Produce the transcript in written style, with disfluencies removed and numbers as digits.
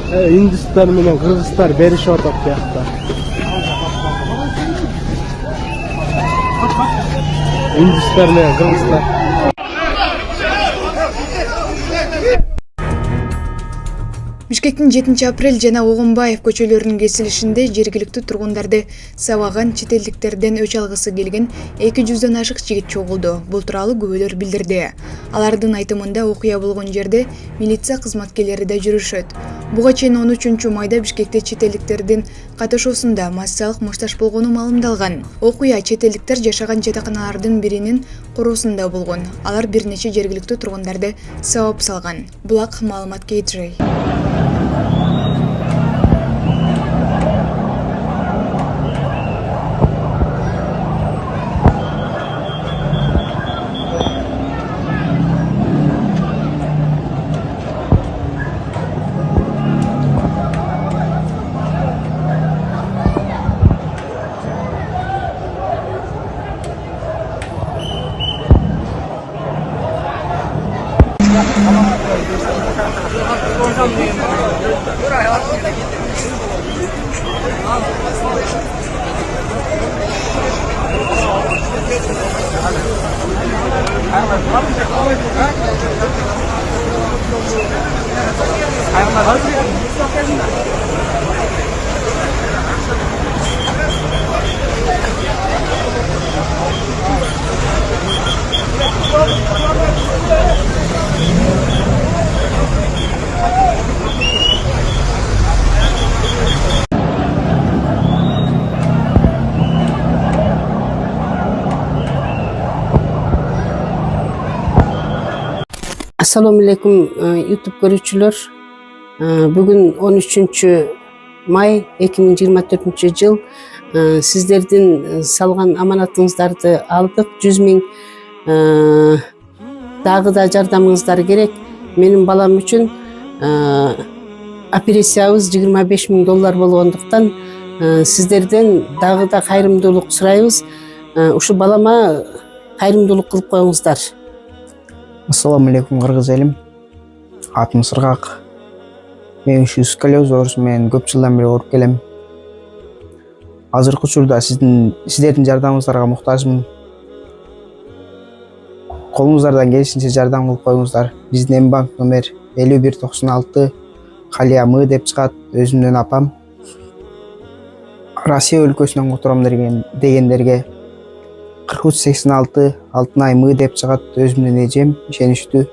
Индустар менен Кыргыздар беришип атат биякта. Индустар менен Кыргыздар. Бишкектин 7-апрель жана Огонбаев көчөлөрүнүн кесилишинде жергиликтүү тургундарды сабаган чет элдиктерден өч алгысы келген 200дөн ашык жигит чогулду. Бул тууралуу күбөлөр билдирди. Алардын айтымында окуя болгон жерде милиция кызматкерлери да жүрүшөт. Буга чейин 13-майда Бишкекте чет элдиктердин катышуусунда массалык мушташ болгону маалымдалган. Окуя чет элдиктер жашаган жатаканалардын биринин куруусунда болгон. Алар бир нече жергиликтүү тургундарды сабап салган. Булак маалымат KJ. Assalamu alaikum YouTube görүүчүлөр. Бүгүн 13-май 2024 жыл. Сиздердин салган аманатыңыздарды алдык. 100 миң дагы да жардамыңыздар керек. Менин балам үчүн операциябыз $25,000 болгондуктан сиздерден дагы да кайрымдуулук сурайбыз. Ушу балама кайрымдуулук кылып коюңуздар. Ассаламу алейкум кыргыз элим. Атым Сыргак. Мен ушу сколиоз оорусу менен көп жылдан бери ооруп келем. Азыркы учурда сиздердин жардамыңыздарга муктажмын. Колуңуздардан келишинче жардам кылып коюңуздар. Биздин банк номер 5196 Калия М деп чыгат. Өзүмдүн апам. Россия өлкөсүнөн котором дегендерге 4386 Алтынай М деп чыгат. Өзүмдүн эжем ишеничтүү.